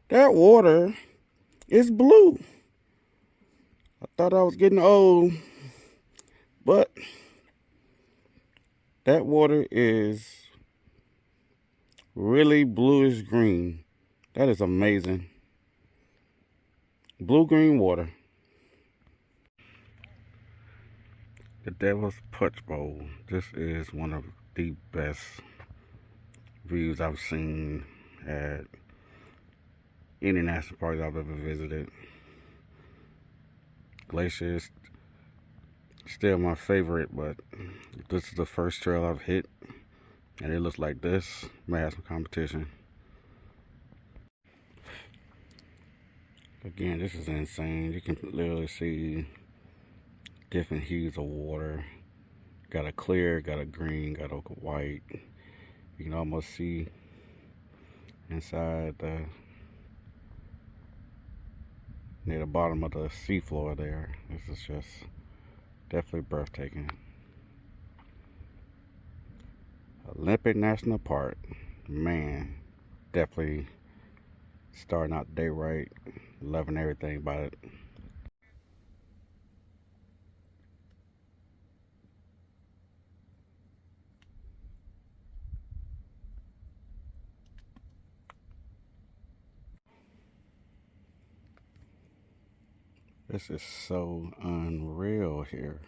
That water is blue. I thought I was getting old, but that water is really bluish green. That is amazing. Blue-green water. The Devil's Punch Bowl. This is one of the best views I've seen at any national park I've ever visited. Glacier is still my favorite, but this is the first trail I've hit, and it looks like this. May have some competition. Again, this is insane. You can literally see different hues of water. Got a clear, got a green, got a white. You can almost see inside near the bottom of the seafloor there. This is just definitely breathtaking. Olympic National Park. Man, definitely starting out the day right. Loving everything about it. This is so unreal here.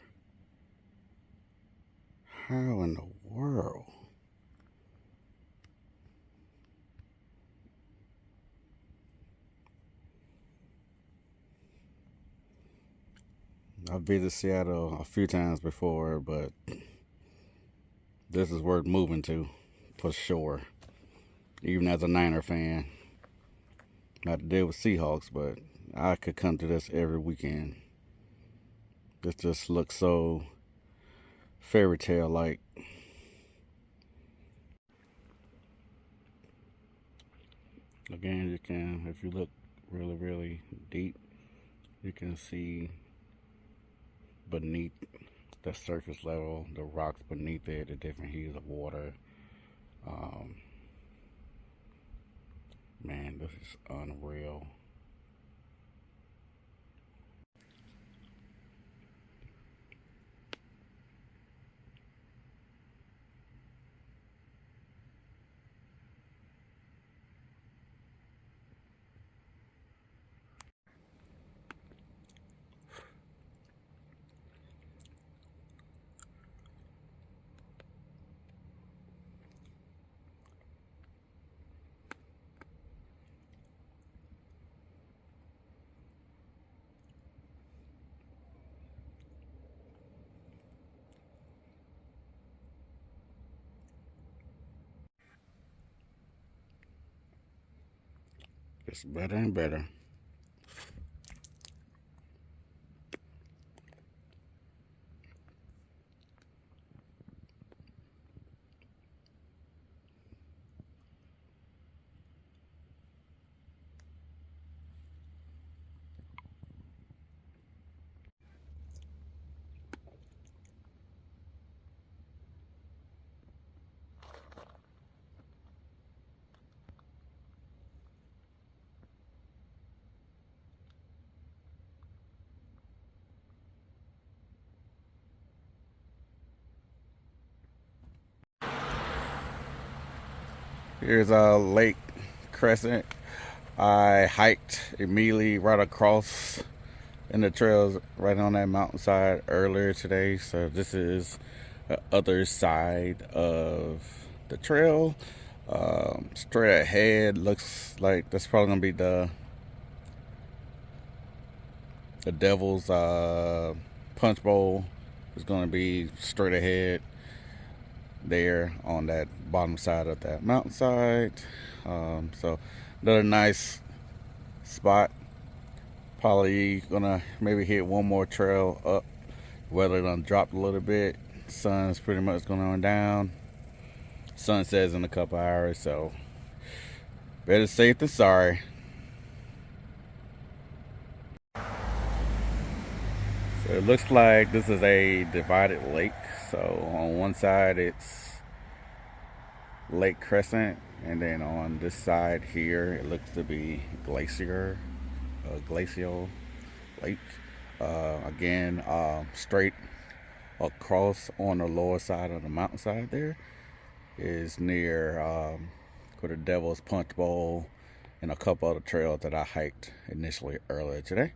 How in the world? I've been to Seattle a few times before, but this is worth moving to for sure. Even as a Niner fan, not to deal with Seahawks, but I could come to this every weekend. This just looks so fairy tale like. Again, you can, if you look really, really deep, you can see beneath the surface level, the rocks beneath it, the different hues of water. Um, Man, this is unreal. It's better and better. Here's a Lake Crescent. I hiked immediately right across in the trails right on that mountainside earlier today. So this is the other side of the trail. Straight ahead looks like that's probably gonna be the Devil's Punch Bowl. Is gonna be straight ahead there on that bottom side of that mountainside. So another nice spot. Probably gonna maybe hit one more trail up. Weather done dropped a little bit. Sun's pretty much going on down. Sun sets in a couple hours, so better safe than sorry. So it looks like this is a divided lake. So on one side it's Lake Crescent, and then on this side here it looks to be glacial lake. Again, straight across on the lower side of the mountainside there is near where the Devil's Punch Bowl and a couple other trails that I hiked initially earlier today.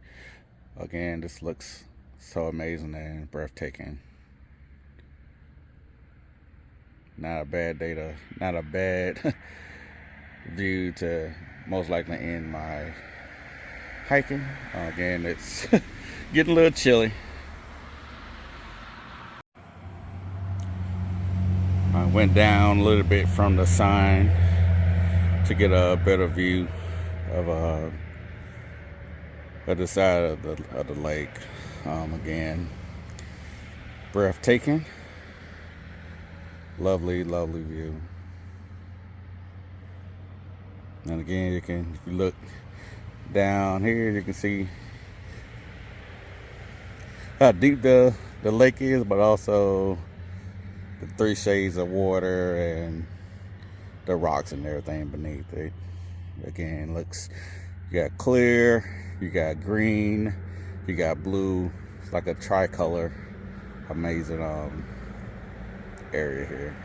Again, this looks so amazing and breathtaking. Not a bad not a bad view to most likely end my hiking. Again, it's getting a little chilly. I went down a little bit from the sign to get a better view of the side of the lake. Again, breathtaking, lovely view. And again, if you look down here, you can see how deep the lake is, but also the 3 shades of water and the rocks and everything beneath it. Again, looks, you got clear, you got green, you got blue. It's like a tricolor, amazing area here.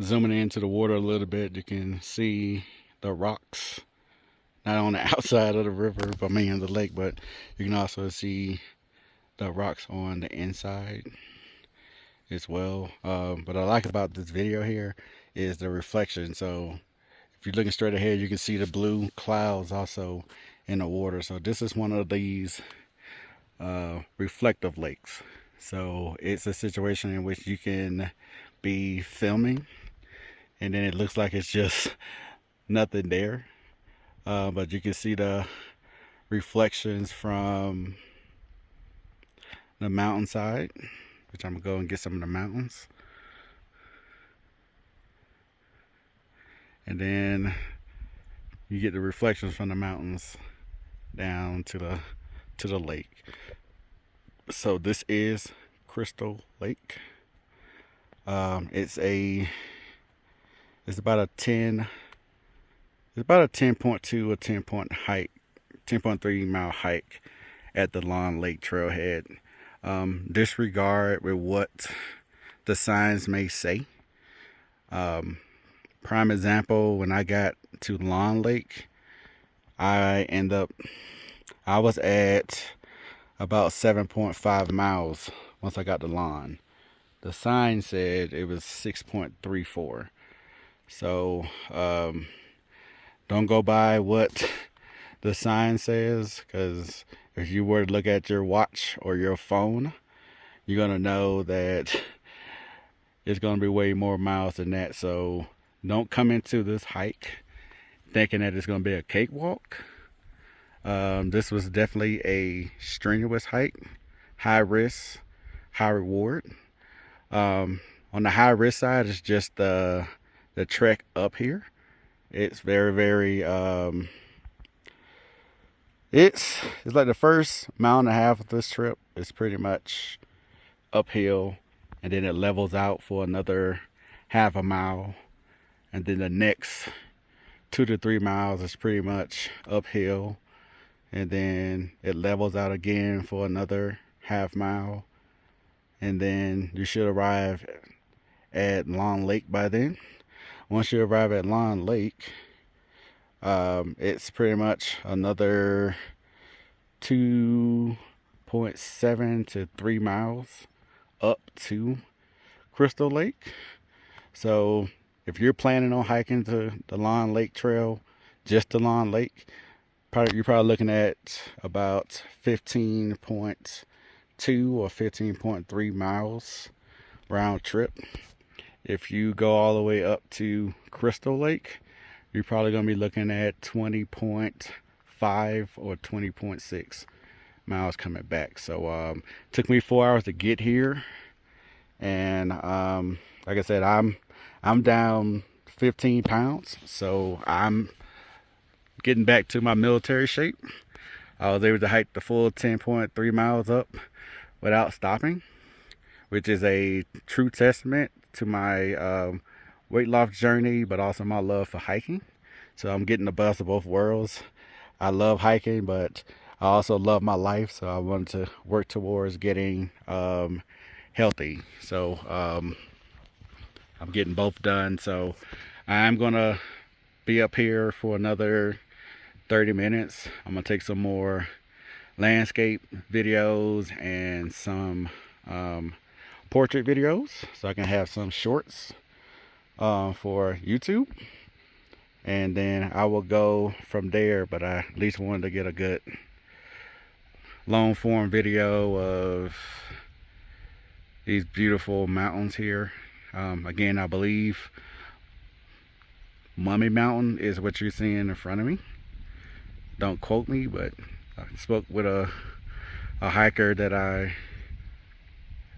Zooming into the water a little bit, you can see the rocks, not on the outside of the river, but in the lake, but you can also see the rocks on the inside as well. What I like about this video here is the reflection. So if you're looking straight ahead, you can see the blue clouds also in the water. So this is one of these reflective lakes. So it's a situation in which you can be filming and then it looks like it's just nothing there, but you can see the reflections from the mountainside, which I'm gonna go and get some of the mountains, and then you get the reflections from the mountains down to the lake. So this is Crystal Lake. It's about a 10.2 or 10.3 mile hike at the Long Lake Trailhead. Disregard with what the signs may say. Prime example, when I got to Long Lake, I was at about 7.5 miles once I got to Long. The sign said it was 6.34. So don't go by what the sign says, because If you were to look at your watch or your phone, you're gonna know that it's gonna be way more miles than that. So don't come into this hike thinking that it's gonna be a cakewalk. This was definitely a strenuous hike, high risk, high reward. On the high risk side, it's just the trek up here. It's very it's like the first mile and a half of this trip is pretty much uphill, and then it levels out for another half a mile, and then the next 2 to 3 miles is pretty much uphill, and then it levels out again for another half mile, and then you should arrive at Long Lake by then. Once you arrive at Long Lake, it's pretty much another 2.7 to 3 miles up to Crystal Lake. So if you're planning on hiking to the Long Lake Trail, just the Long Lake, you're probably looking at about 15.2 or 15.3 miles round trip. If you go all the way up to Crystal Lake, you're probably going to be looking at 20.5 or 20.6 miles coming back. So it took me 4 hours to get here, and like I said, I'm down 15 pounds, so I'm getting back to my military shape. I was able to hike the full 10.3 miles up without stopping, which is a true testament to my weight loss journey, but also my love for hiking. So I'm getting the best of both worlds. I love hiking, but I also love my life, so I wanted to work towards getting healthy. So I'm getting both done. So I'm gonna be up here for another 30 minutes. I'm gonna take some more landscape videos and some portrait videos, so I can have some shorts for YouTube, and then I will go from there. But I at least wanted to get a good long form video of these beautiful mountains here. Again, I believe Mummy Mountain is what you're seeing in front of me. Don't quote me, but I spoke with a hiker that I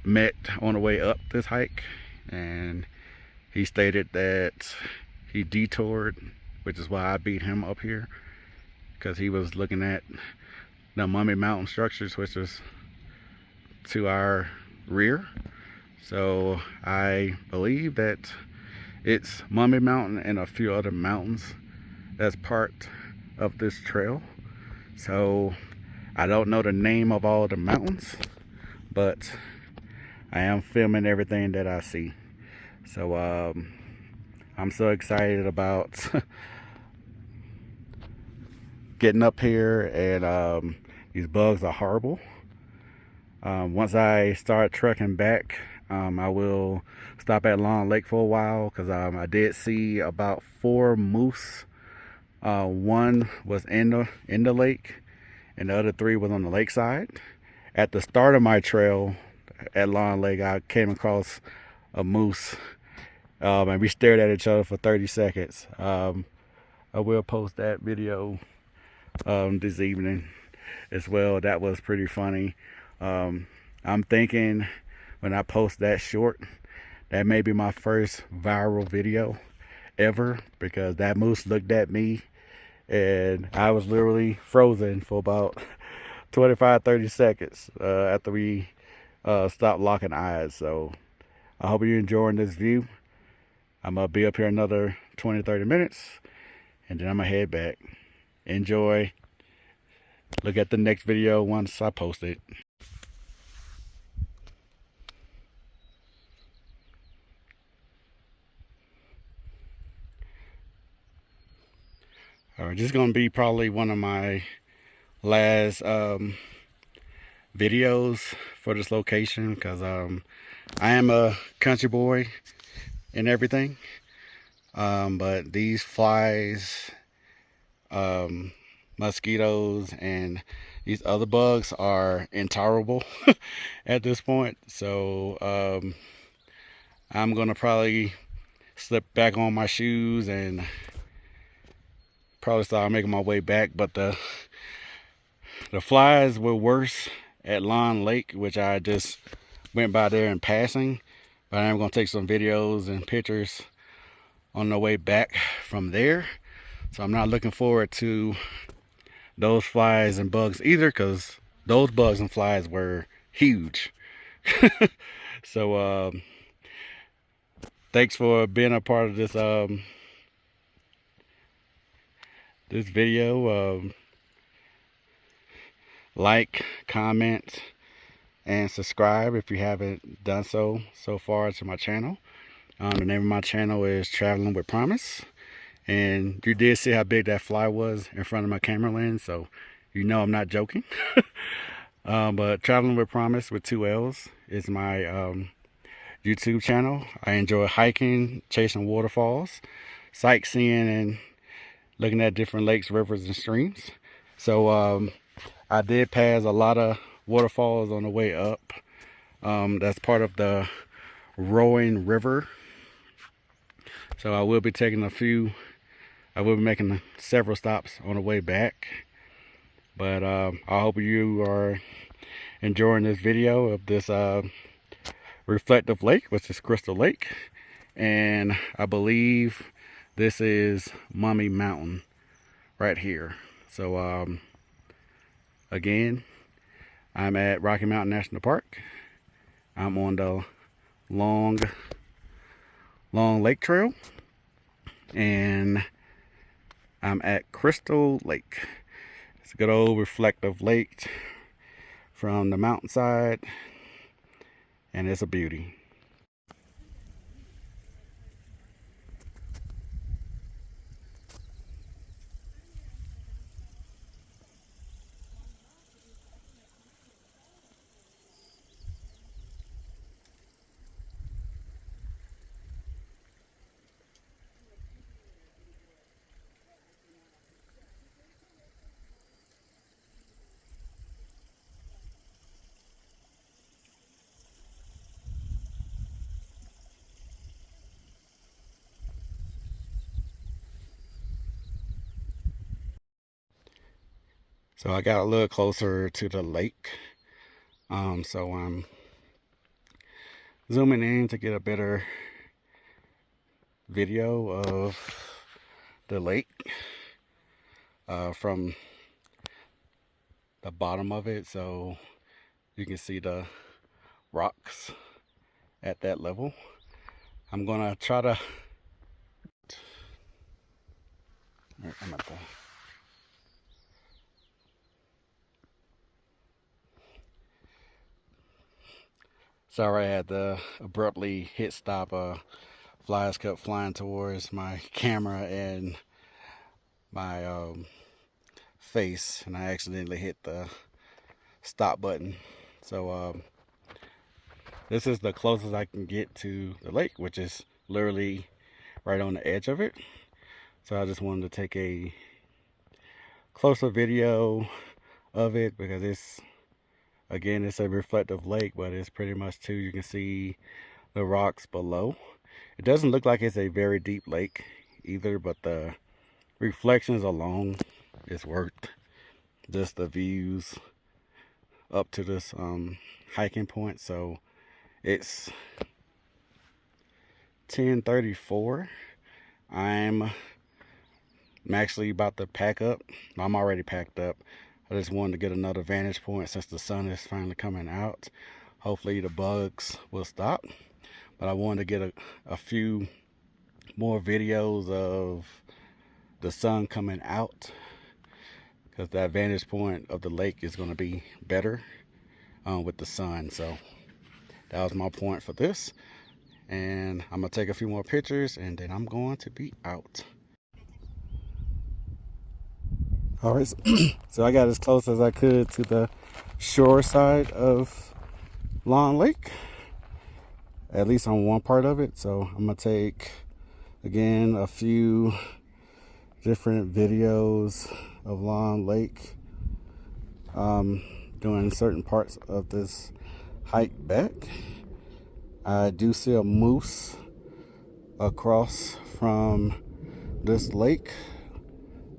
met on the way up this hike, and he stated that he detoured, which is why I beat him up here, because he was looking at the Mummy Mountain structures, which is to our rear. So I believe that it's Mummy Mountain and a few other mountains that's part of this trail. So I don't know the name of all the mountains, but I am filming everything that I see. So I'm so excited about getting up here, and these bugs are horrible. Once I start trekking back, I will stop at Long Lake for a while, because I did see about 4 moose. One was in the lake, and the other 3 was on the lakeside. At the start of my trail at Long Lake, I came across a moose, and we stared at each other for 30 seconds. I will post that video this evening as well. That was pretty funny. I'm thinking when I post that short, that may be my first viral video ever, because that moose looked at me and I was literally frozen for about 25-30 seconds after we stopped locking eyes. So I hope you're enjoying this view. I'm gonna be up here another 20-30 minutes, and then I'm gonna head back. Enjoy. Look at the next video once I post it. Alright, this is gonna be probably one of my last videos for this location, because I am a country boy and everything, but these flies, mosquitoes, and These other bugs are intolerable at this point. So I'm gonna probably slip back on my shoes and probably start making my way back. But the flies were worse at Lawn Lake, which I just went by there in passing. But I'm gonna take some videos and pictures on the way back from there. So I'm not looking forward to those flies and bugs either, because those bugs and flies were huge. So thanks for being a part of this this video. Like, comment, and subscribe if you haven't done so far to my channel. The name of my channel is Traveling with Promise, and you did see how big that fly was in front of my camera lens, so you know I'm not joking. But Traveling with Promise with 2 L's is my YouTube channel. I enjoy hiking, chasing waterfalls, sightseeing, and looking at different lakes, rivers, and streams. So I did pass a lot of waterfalls on the way up. That's part of the Rowing River. So I will be taking I will be making several stops on the way back. But I hope you are enjoying this video of this reflective lake, which is Crystal Lake. And I believe this is Mummy Mountain right here. So again, I'm at Rocky Mountain National Park. I'm on the long lake trail, and I'm at Crystal Lake. It's a good old reflective lake from the mountainside, and it's a beauty. So I got a little closer to the lake. So I'm zooming in to get a better video of the lake from the bottom of it, so you can see the rocks at that level. I'm gonna try to Sorry, I had to abruptly hit stop. Flies kept flying towards my camera and my face, and I accidentally hit the stop button. So this is the closest I can get to the lake, which is literally right on the edge of it. So I just wanted to take a closer video of it, because it's a reflective lake, but it's pretty much too, you can see the rocks below. It doesn't look like it's a very deep lake either, but the reflections alone is worth just the views up to this hiking point. So it's 10:34. I'm actually about to pack up. I'm already packed up. I just wanted to get another vantage point since the sun is finally coming out. Hopefully the bugs will stop. But I wanted to get a few more videos of the sun coming out, because that vantage point of the lake is going to be better with the sun. So that was my point for this. And I'm going to take a few more pictures, and then I'm going to be out. All right, so I got as close as I could to the shore side of Lawn Lake, at least on one part of it. So I'm gonna take, again, a few different videos of Lawn Lake doing certain parts of this hike back. I do see a moose across from this lake,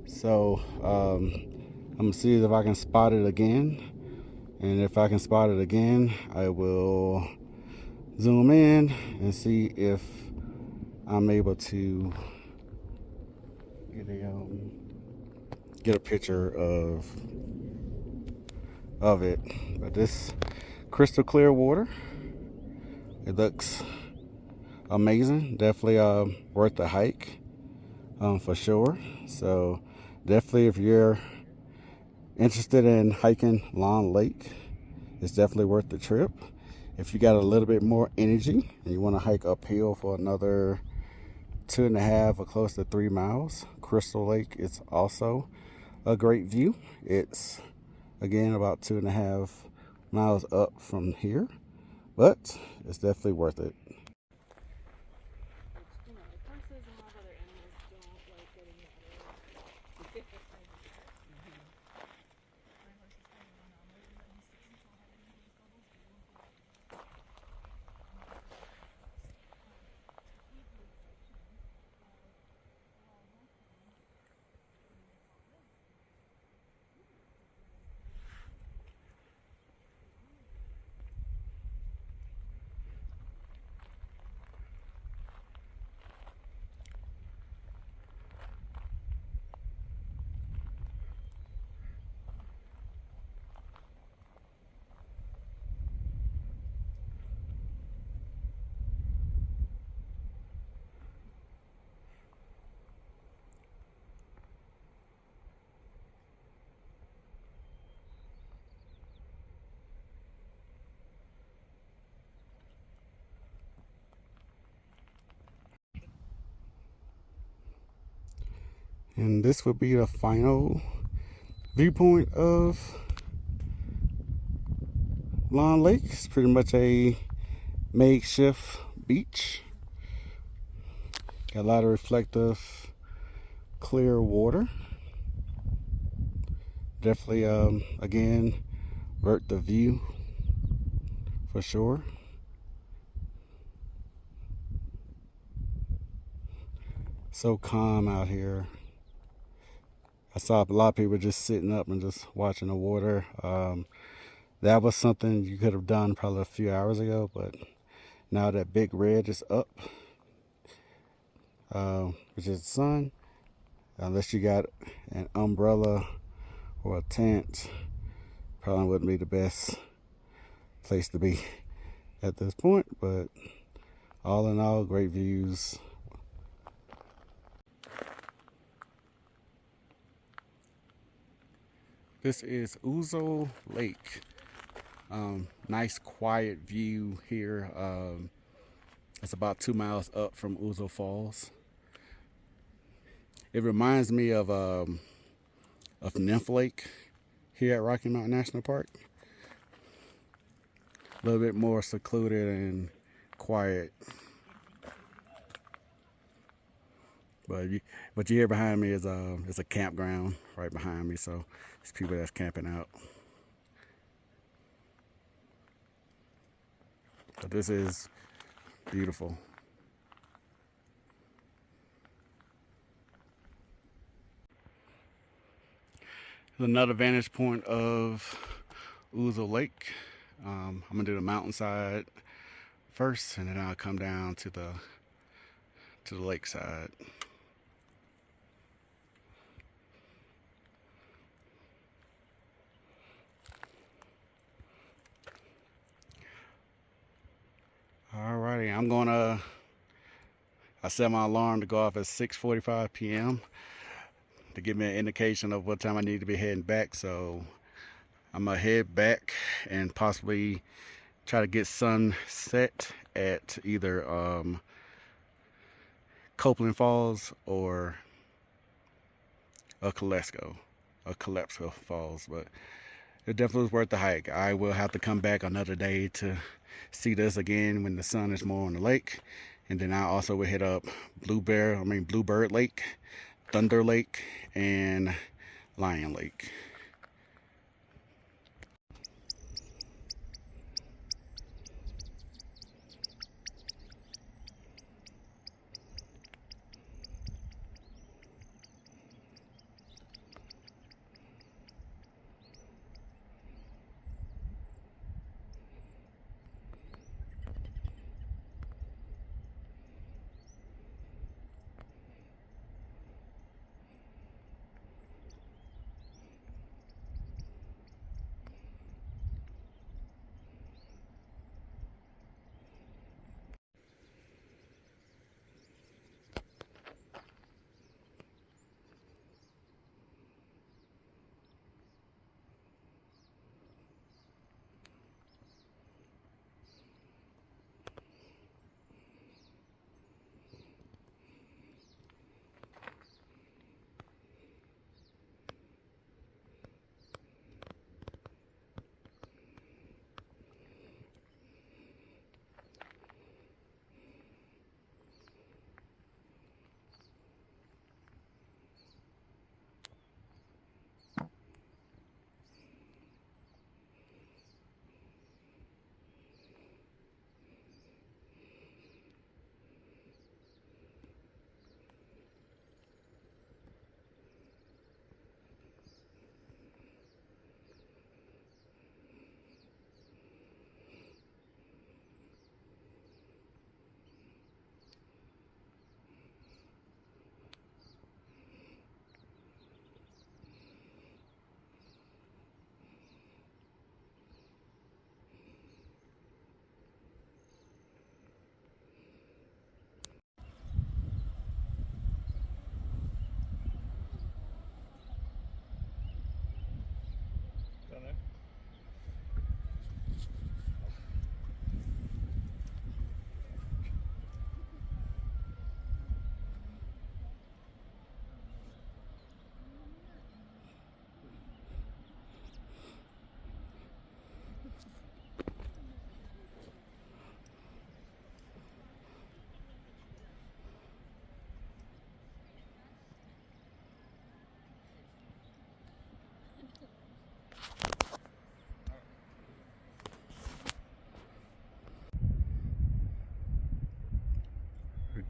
so I'm gonna see if I can spot it again, and if I can spot it again, I will zoom in and see if I'm able to get a picture of it. But this crystal clear water, it looks amazing. Definitely worth the hike, for sure. So definitely, if you're interested in hiking Long Lake, it's definitely worth the trip. If you got a little bit more energy and you want to hike uphill for another 2.5 or close to 3 miles, Crystal Lake is also a great view. It's again about 2.5 miles up from here, but it's definitely worth it. And this would be the final viewpoint of Long Lake. It's pretty much a makeshift beach. Got a lot of reflective, clear water. Definitely, again, worth the view for sure. So calm out here. I saw a lot of people just sitting up and just watching the water. That was something you could have done probably a few hours ago, but now that big red is up, which is the sun, unless you got an umbrella or a tent, probably wouldn't be the best place to be at this point. But all in all, great views. This is Ouzo Lake. Nice quiet view here. It's about 2 miles up from Ouzo Falls. It reminds me of Nymph Lake here at Rocky Mountain National Park. A little bit more secluded and quiet. But what you hear behind me is a campground right behind me, so it's people that's camping out. But this is beautiful. There's another vantage point of Ouzo Lake. I'm gonna do the mountainside first, and then I'll come down to the lakeside. Alrighty, I set my alarm to go off at 6:45 p.m. to give me an indication of what time I need to be heading back. So I'm gonna head back and possibly try to get sunset at either Copeland Falls or Calypso Falls. But it definitely was worth the hike. I will have to come back another day to see this again when the sun is more on the lake, and then I also will hit up Bluebird Lake, Thunder Lake, and Lion Lake.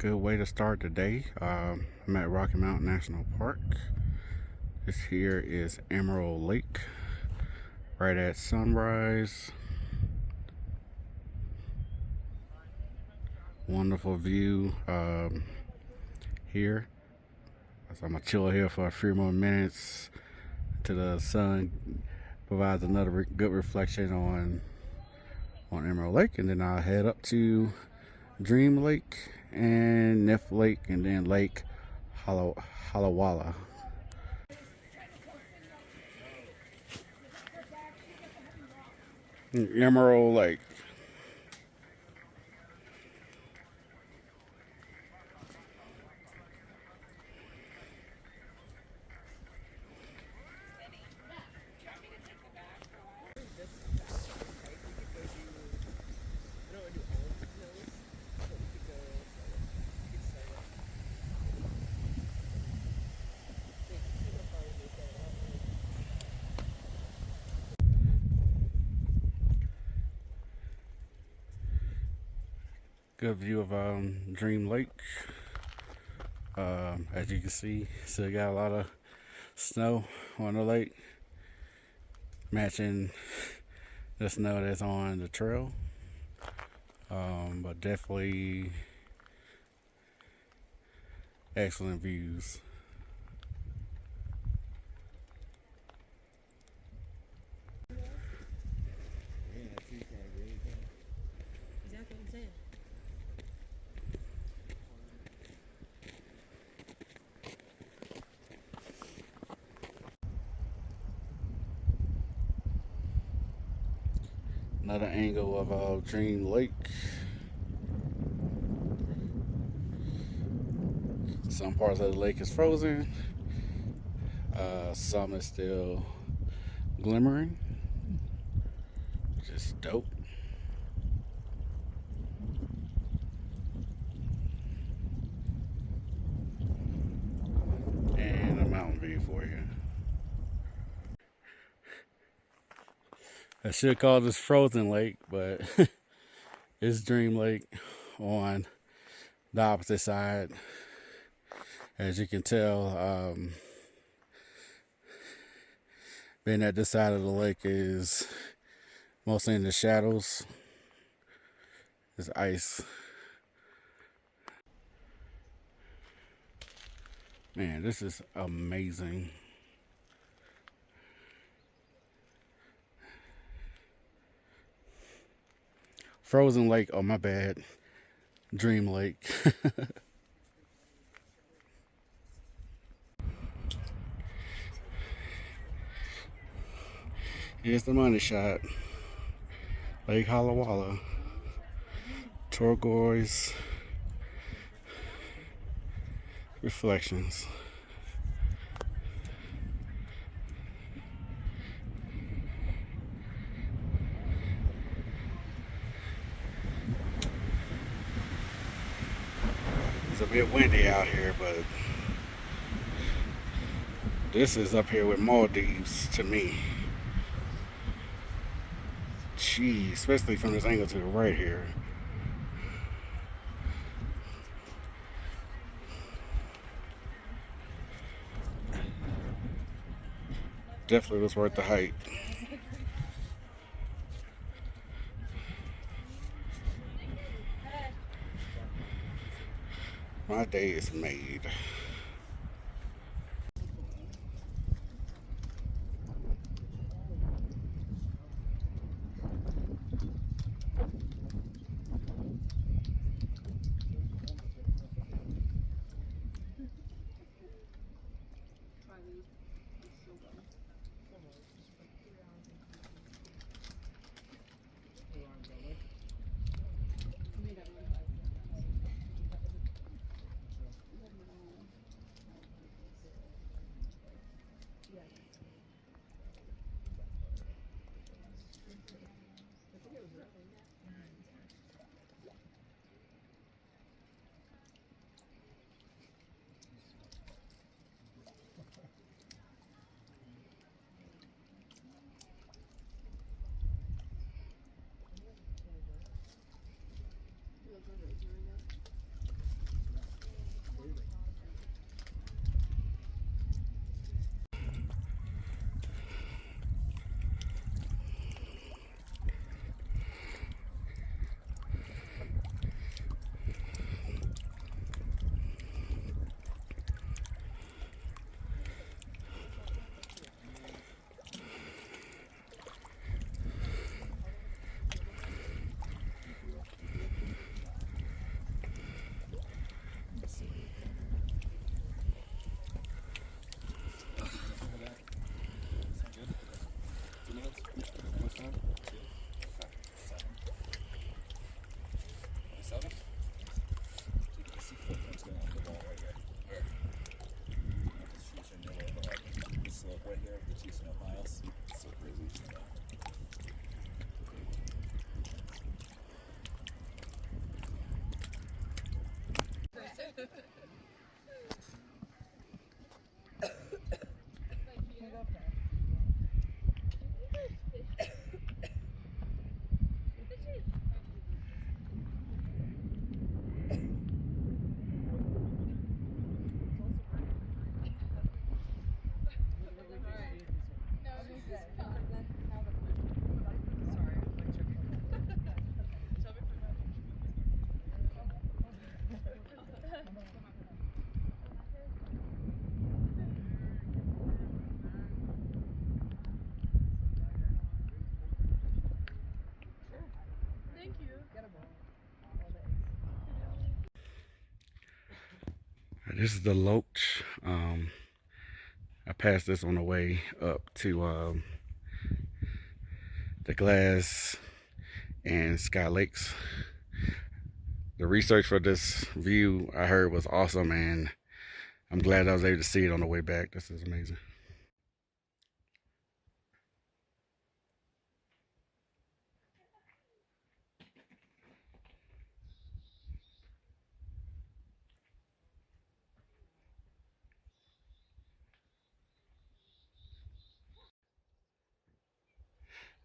Good way to start the day. I'm at Rocky Mountain National Park. This here is Emerald Lake, right at sunrise. Wonderful view here. So I'm gonna chill here for a few more minutes till the sun provides another good reflection on Emerald Lake, and then I'll head up to Dream Lake and Neff Lake, and then Lake Halawala. Emerald Lake. Good view of Dream Lake. As you can see, still got a lot of snow on the lake, matching the snow that's on the trail. But definitely excellent views. Another angle of Dream Lake. Some parts of the lake is frozen. Some is still glimmering. Just dope. And a mountain view for you. I should call this Frozen Lake, but it's Dream Lake on the opposite side. As you can tell, being at this side of the lake is mostly in the shadows. It's ice. Man, this is amazing. Frozen Lake, oh my bad. Dream Lake. Here's the money shot. Lake Halawala. Turquoise reflections. It's a bit windy out here, but this is up here with Maldives to me. Gee, especially from this angle to the right here. Definitely was worth the hike. My day is made. This is the Loach. I passed this on the way up to the Glass and Sky Lakes. The research for this view I heard was awesome, and I'm glad I was able to see it on the way back. This is amazing.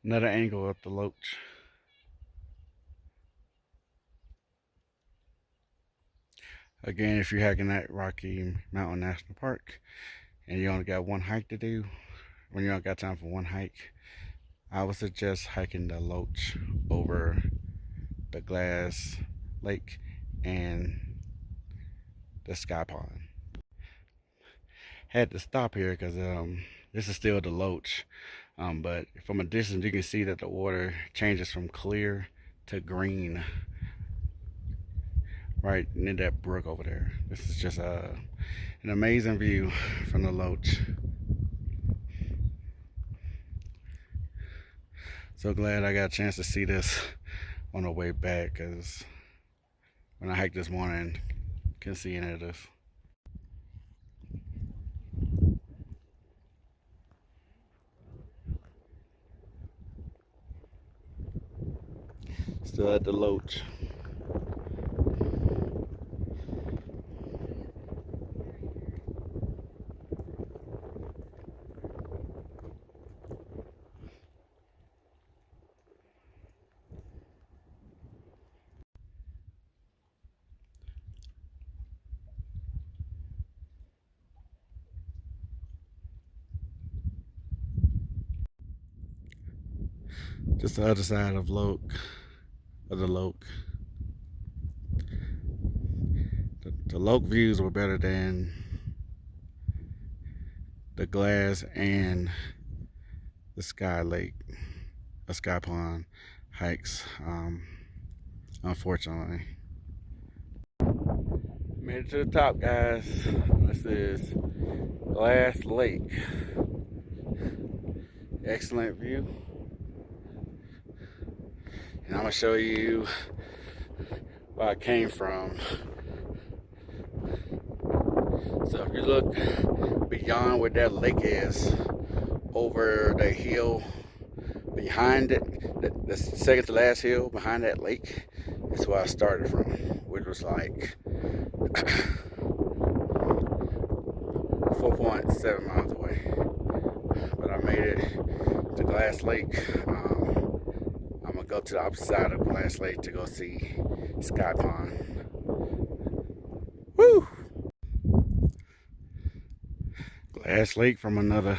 Another angle up the Loach. Again, if you're hiking at Rocky Mountain National Park and you only got one hike to do, when you don't got time for one hike, I would suggest hiking the Loach over the Glass Lake and the Sky Pond. Had to stop here because this is still the Loach, but from a distance you can see that the water changes from clear to green right near that brook over there. This is just an amazing view from the Loach. So glad I got a chance to see this on the way back, because when I hiked this morning, couldn't see any of this. Still at the Loach. Just the other side of the Loach. The Loach views were better than the Glass and the Sky Lake, the Sky Pond hikes, unfortunately. Made it to the top, guys. This is Glass Lake. Excellent view. And I'm gonna show you where I came from. So if you look beyond where that lake is, over the hill behind it, the second to last hill behind that lake, is where I started from, which was like 4.7 miles away. But I made it to Glass Lake. I'm gonna go to the opposite side of Glass Lake to go see Sky Pond. Woo! Glass Lake from another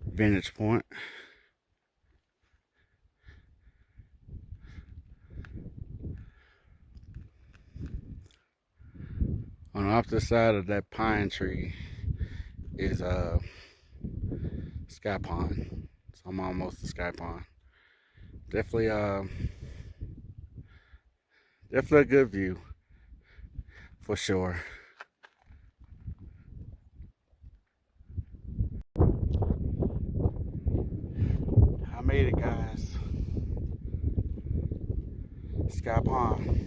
vantage point. On the opposite side of that pine tree is Sky Pond. So I'm almost to Sky Pond. Definitely definitely a good view for sure. I made it, guys. Sky Pond.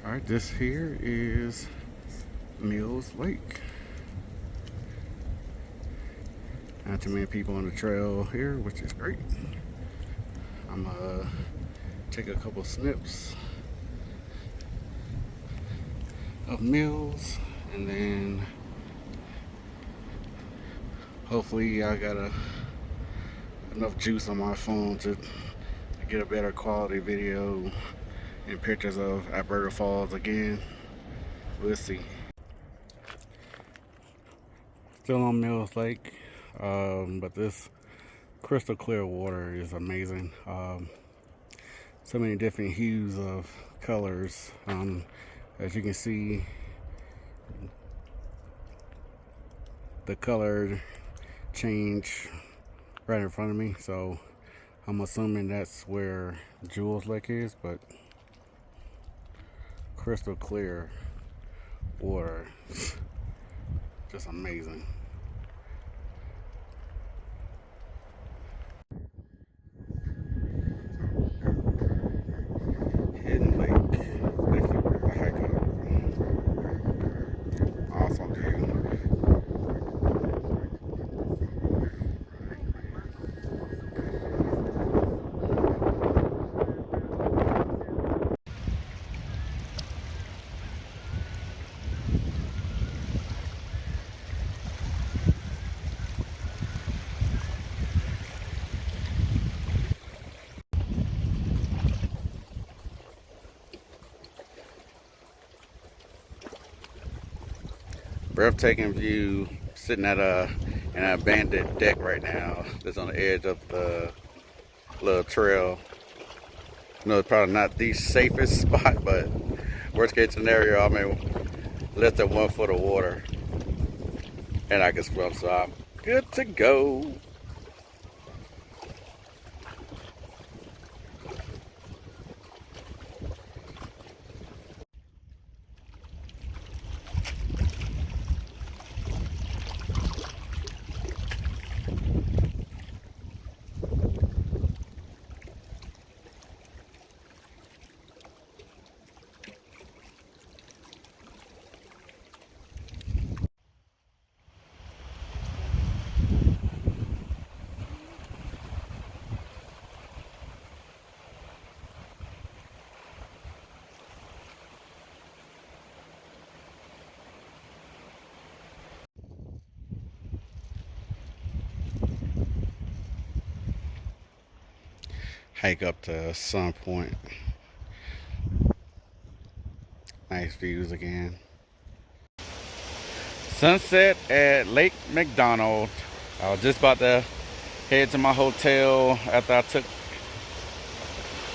Alright, this here is Mills Lake. Not too many people on the trail here, which is great. I'm gonna take a couple snips of Mills, and then hopefully I got enough juice on my phone to get a better quality video and pictures of Alberta Falls again. We'll see. Still on Mills Lake, but this crystal clear water is amazing. So many different hues of colors. As you can see, the color change right in front of me, so I'm assuming that's where Jules Lake is, but crystal clear water, just amazing. Hidden Lake, definitely worth the hike up. Awesome view. Breathtaking view, sitting at an abandoned deck right now that's on the edge of the little trail. I know it's probably not the safest spot, but worst case scenario, I'm in less than 1 foot of water and I can swim, so I'm good to go. Hike up to Sun Point. Nice views again. Sunset at Lake McDonald. I was just about to head to my hotel after I took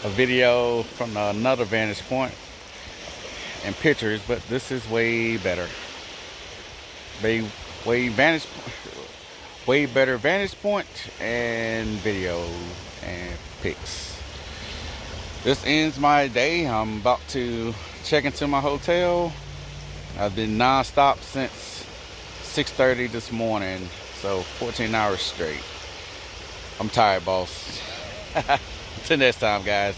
a video from another vantage point and pictures, but this is way better. Way better vantage point and video and pics. This ends my day. I'm about to check into my hotel. I've been non-stop since 6:30 this morning, so 14 hours straight. I'm tired, boss. Till next time, guys.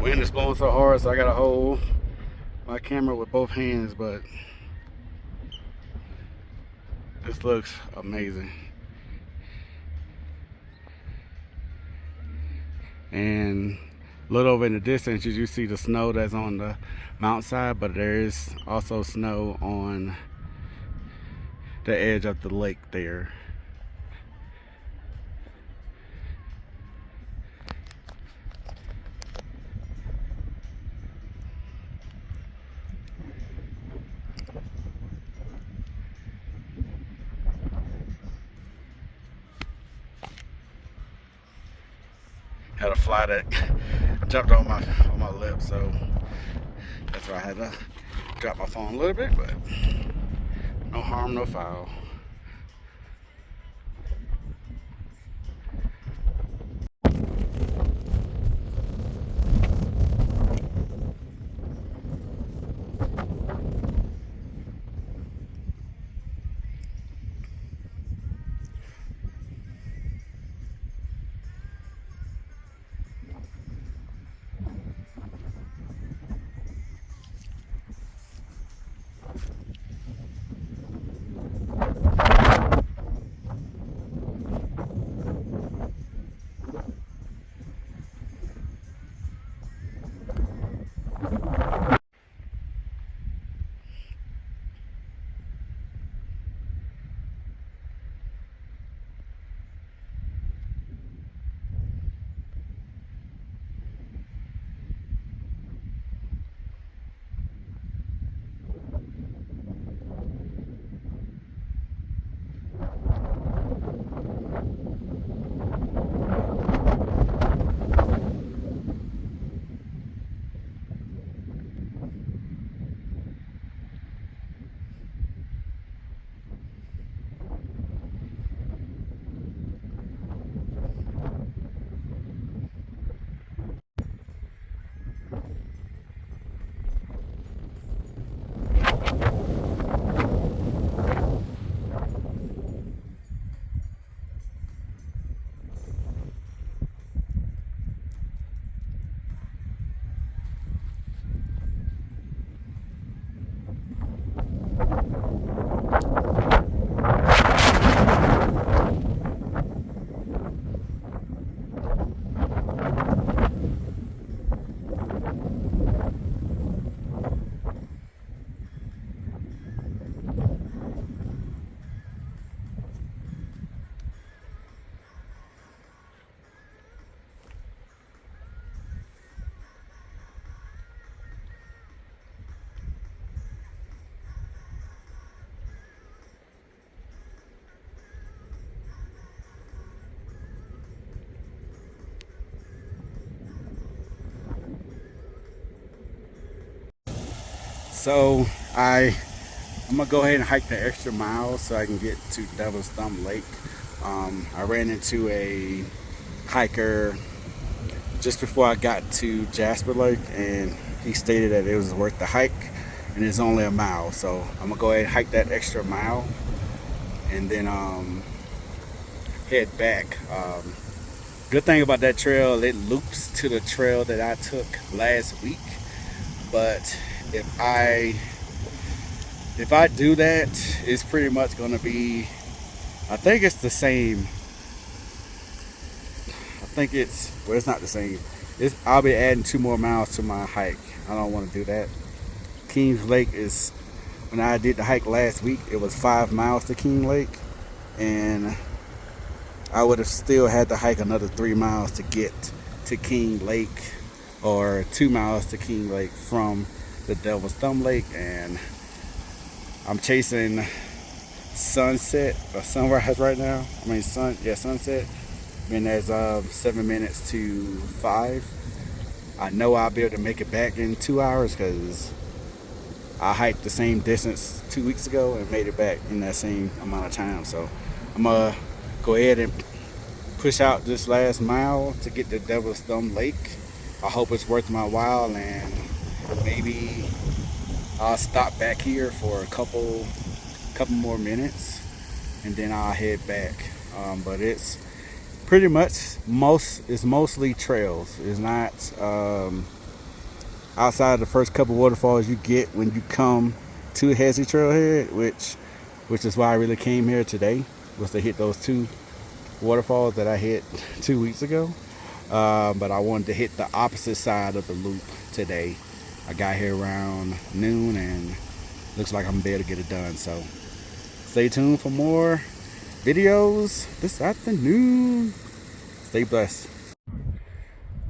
Wind is blowing so hard, so I gotta hold my camera with both hands, but this looks amazing. And a little over in the distance, you see the snow that's on the mountainside, but there is also snow on the edge of the lake there. Had a fly that jumped on my lip, so that's why I had to drop my phone a little bit, but no harm, no foul. So I'm gonna go ahead and hike the extra mile so I can get to Devil's Thumb Lake. I ran into a hiker just before I got to Jasper Lake, and he stated that it was worth the hike, and it's only a mile. So I'm gonna go ahead and hike that extra mile, and then head back. Good thing about that trail, it loops to the trail that I took last week, but if I do that, it's pretty much gonna be, I think it's the same. I think well, it's not the same. I'll be adding 2 more miles to my hike. I don't want to do that. Kings Lake is, when I did the hike last week, it was 5 miles to King Lake, and I would have still had to hike another 3 miles to get to King Lake, or 2 miles to King Lake from the Devil's Thumb Lake. And I'm chasing sunset or sunrise right now. I mean sunset. And as of 7 minutes to 5. I know I'll be able to make it back in 2 hours because I hiked the same distance 2 weeks ago and made it back in that same amount of time. So I'm gonna go ahead and push out this last mile to get to Devil's Thumb Lake. I hope it's worth my while, and maybe I'll stop back here for a couple more minutes, and then I'll head back. But it's pretty much it's mostly trails. It's not outside the first couple waterfalls you get when you come to Hesse Trailhead, which is why I really came here today, was to hit those 2 waterfalls that I hit 2 weeks ago. But I wanted to hit the opposite side of the loop today. I got here around noon and looks like I'm gonna be able to get it done. So stay tuned for more videos this afternoon. Stay blessed.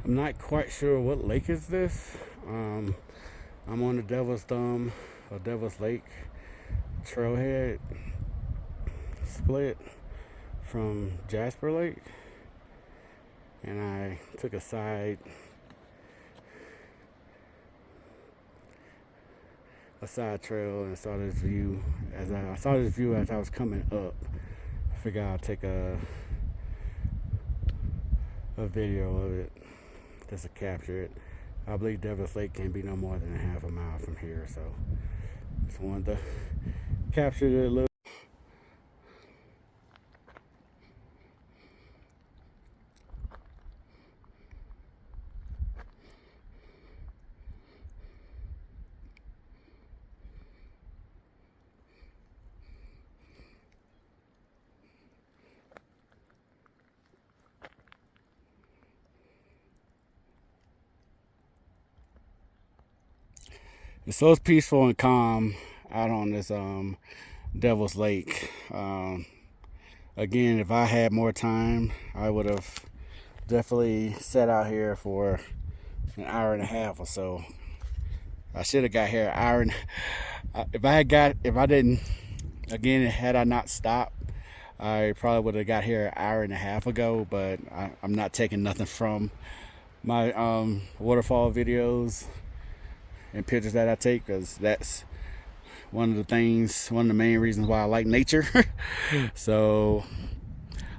I'm not quite sure what lake is this. I'm on the Devil's Thumb or Devil's Lake trailhead split from Jasper Lake, and I took a side trail and saw this view. As I saw this view as I was coming up, I figured I'd take a video of it just to capture it. I believe Devil's Lake can be no more than a half a mile from here, so just wanted to capture it a little. It's so peaceful and calm out on this Devil's Lake. Again, if I had more time, I would have definitely sat out here for an hour and a half or so. I should have got here an hour and had I not stopped, I probably would have got here an hour and a half ago. But I'm not taking nothing from my waterfall videos and pictures that I take, because that's one of the main reasons why I like nature. So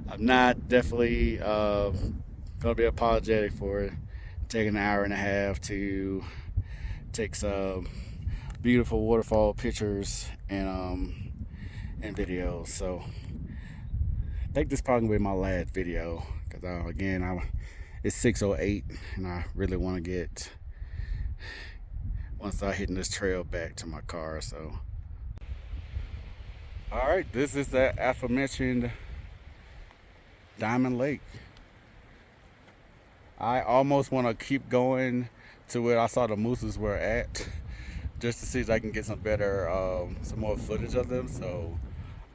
I'm not definitely gonna be apologetic for taking an hour and a half to take some beautiful waterfall pictures and videos. So I think this probably gonna be my last video, because it's 6:08 and I really want to get once I hitting this trail back to my car. So all right, this is the aforementioned Diamond Lake. I almost want to keep going to where I saw the mooses were at, just to see if I can get some better some more footage of them. So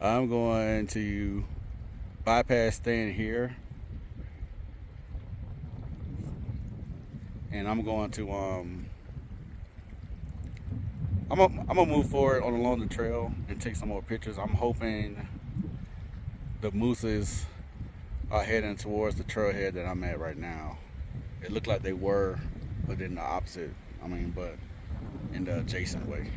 I'm going to bypass staying here, and I'm going to I'm gonna move forward along the trail and take some more pictures. I'm hoping the mooses are heading towards the trailhead that I'm at right now. It looked like they were, but in the opposite. But in the adjacent way.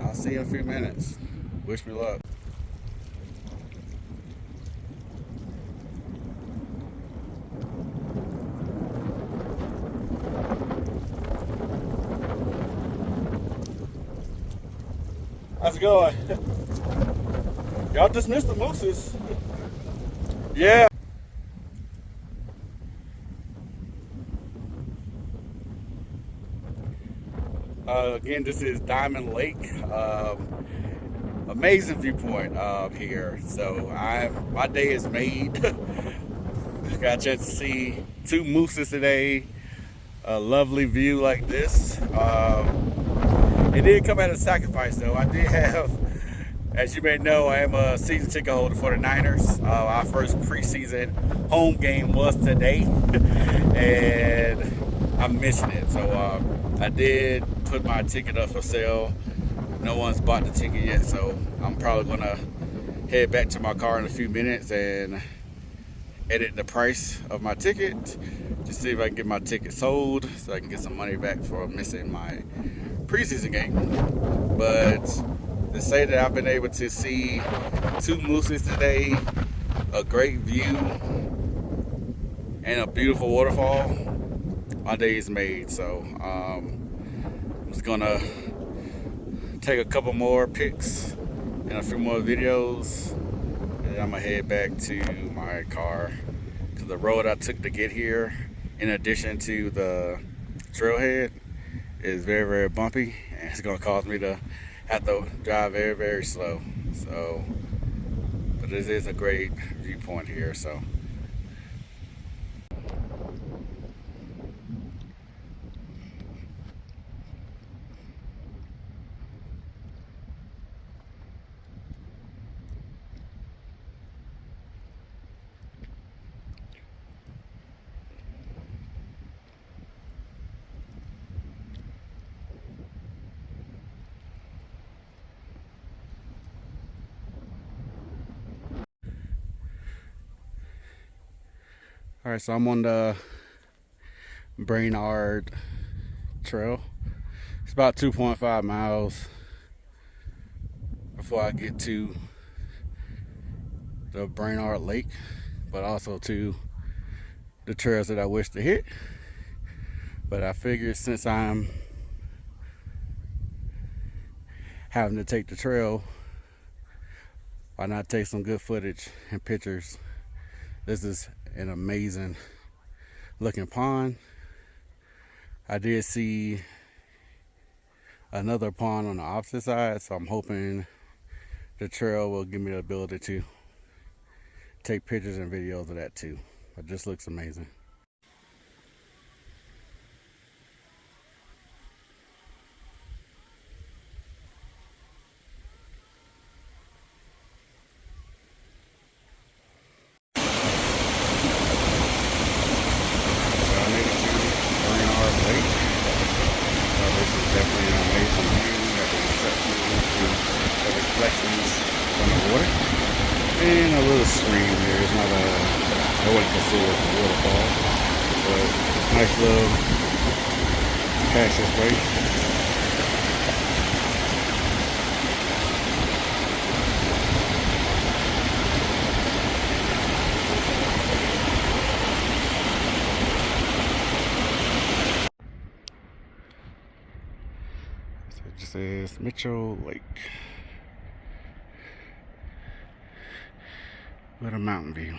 I'll see you in a few minutes. Wish me luck. How's it going? Y'all dismissed the mooses. Yeah. Again, this is Diamond Lake. Amazing viewpoint here. So my day is made. Got a chance to see 2 mooses today. A lovely view like this. It did come at a sacrifice, though. I did have, as you may know, I am a season ticket holder for the Niners. Our first preseason home game was today, and I'm missing it. So I did put my ticket up for sale. No one's bought the ticket yet, so I'm probably gonna head back to my car in a few minutes and edit the price of my ticket to see if I can get my ticket sold, so I can get some money back for missing my preseason game. But to say that I've been able to see 2 mooses today, a great view, and a beautiful waterfall, my day is made. So I'm just gonna take a couple more pics and a few more videos, and then I'm gonna head back to my car, because the road I took to get here in addition to the trailhead, is very, very bumpy, and it's going to cause me to have to drive very, very slow. So, but this is a great viewpoint here. So. All right, so I'm on the Brainard Trail. It's about 2.5 miles before I get to the Brainard Lake, but also to the trails that I wish to hit. But I figured since I'm having to take the trail, why not take some good footage and pictures? This is an amazing looking pond. I did see another pond on the opposite side, so I'm hoping the trail will give me the ability to take pictures and videos of that too. It just looks amazing. Definitely an amazing view. You have the reception, the reflections from the water, and a little stream here. It's not I wouldn't consider it a waterfall, but nice little passageway. It just says Mitchell Lake with a mountain view.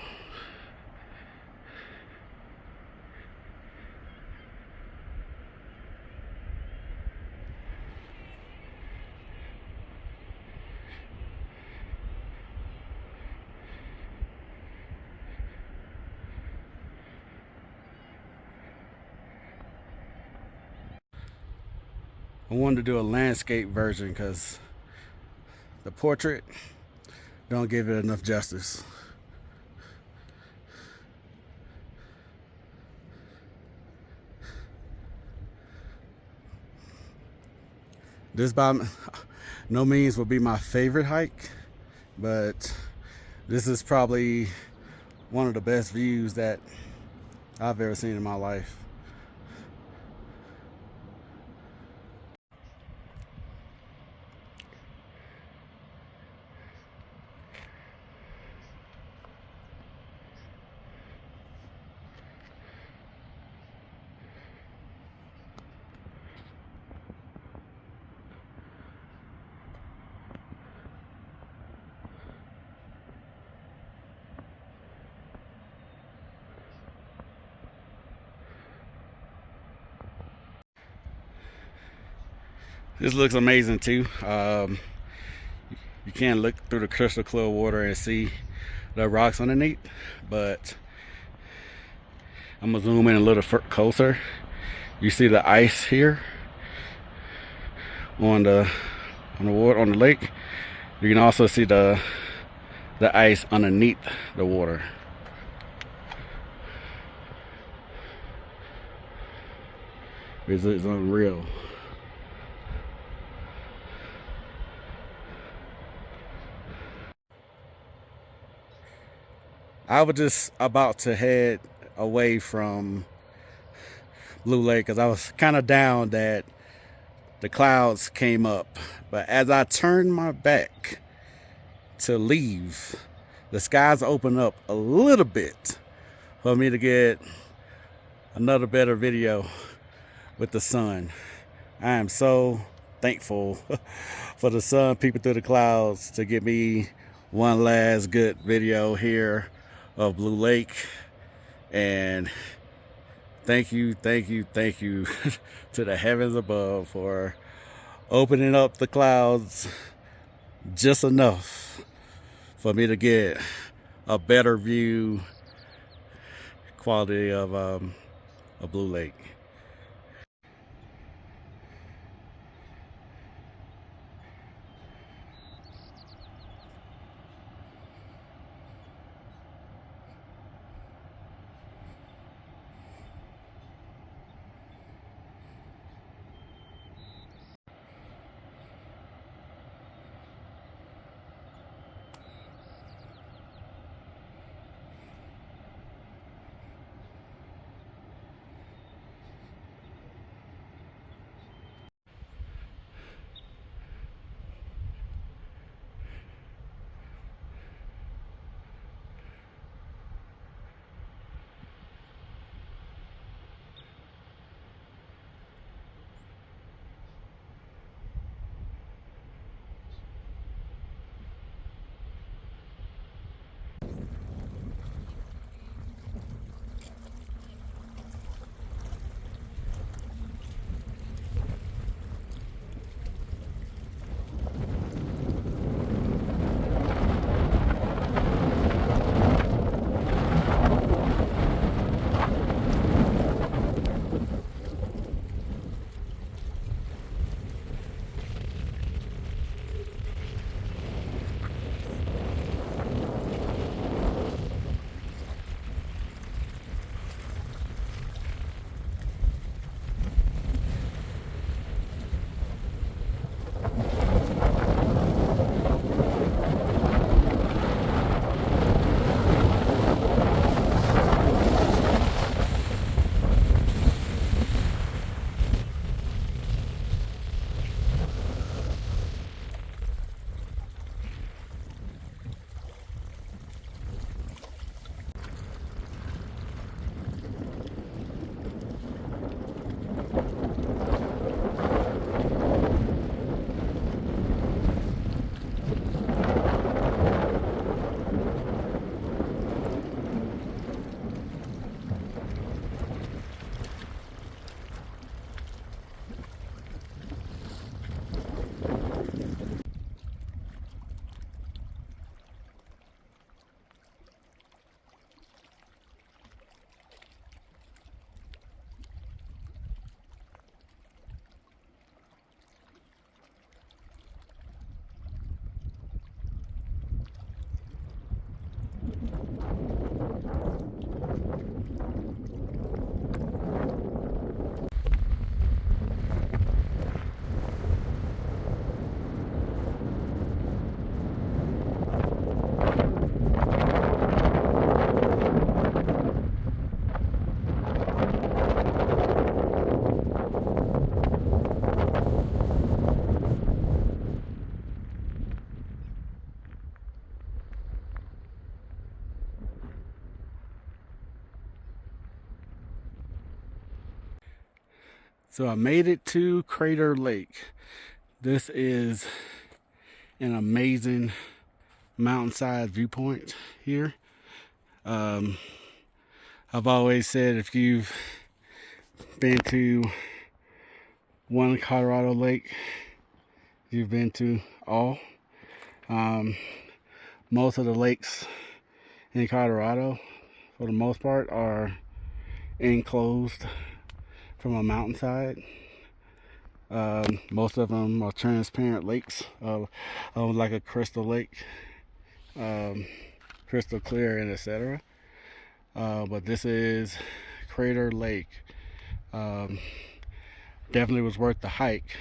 I wanted to do a landscape version because the portrait don't give it enough justice. This by no means will be my favorite hike, but this is probably one of the best views that I've ever seen in my life. This looks amazing too. You can't look through the crystal clear water and see the rocks underneath, but I'm gonna zoom in a little closer. You see the ice here on the water, on the lake. You can also see the ice underneath the water. It's unreal. I was just about to head away from Blue Lake because I was kind of down that the clouds came up. But as I turned my back to leave, the skies opened up a little bit for me to get another better video with the sun. I am so thankful for the sun peeping through the clouds to get me one last good video here of Blue Lake. And thank you, thank you, thank you to the heavens above for opening up the clouds just enough for me to get a better view quality of a blue lake. So I made it to Crater Lake. This is an amazing mountainside viewpoint here. I've always said if you've been to one Colorado lake, you've been to all. Most of the lakes in Colorado, for the most part, are enclosed from a mountainside. Most of them are transparent lakes, like a crystal lake, crystal clear, and etc. But this is Crater Lake. Definitely was worth the hike.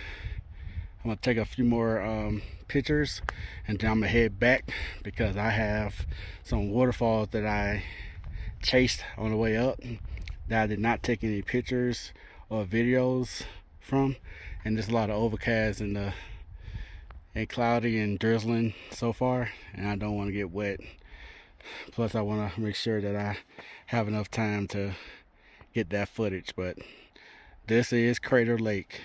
I'm gonna take a few more pictures, and then I'm gonna head back because I have some waterfalls that I chased on the way up that I did not take any pictures or videos from, and there's a lot of overcast and cloudy and drizzling so far, and I don't want to get wet. Plus I want to make sure that I have enough time to get that footage. But this is Crater Lake.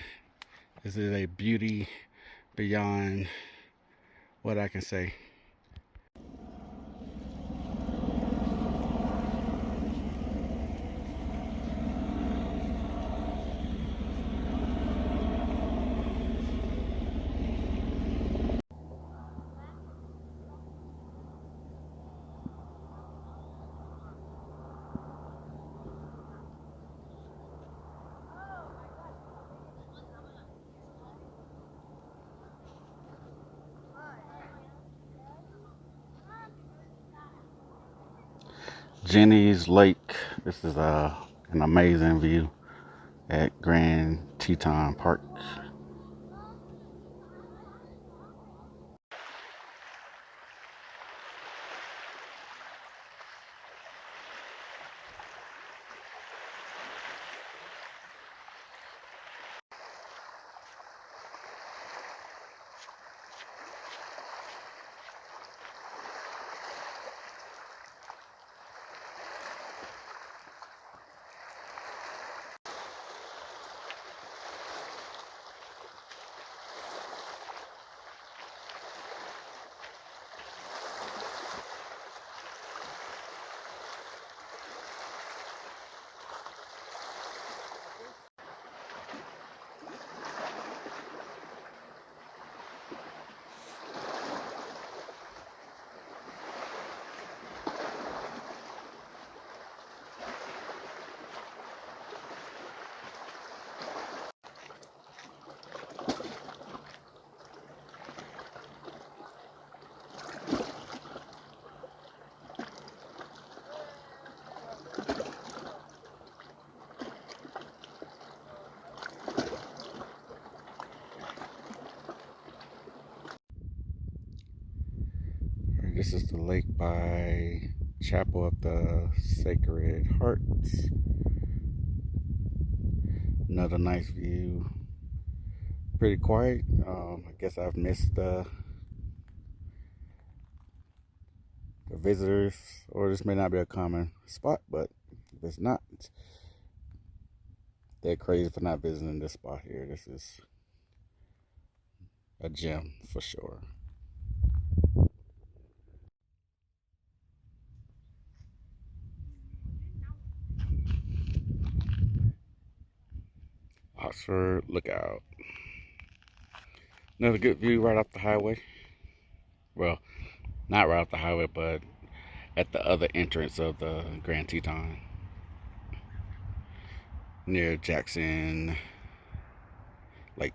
This is a beauty beyond what I can say. Jenny's Lake. This is an amazing view at Grand Teton Park. This is the lake by Chapel of the Sacred Hearts. Another nice view. Pretty quiet. I guess I've missed the visitors, or this may not be a common spot, but if it's not, they're crazy for not visiting this spot here. This is a gem for sure. Oxford Lookout. Another good view right off the highway. Well, not right off the highway, but at the other entrance of the Grand Teton, near Jackson Lake.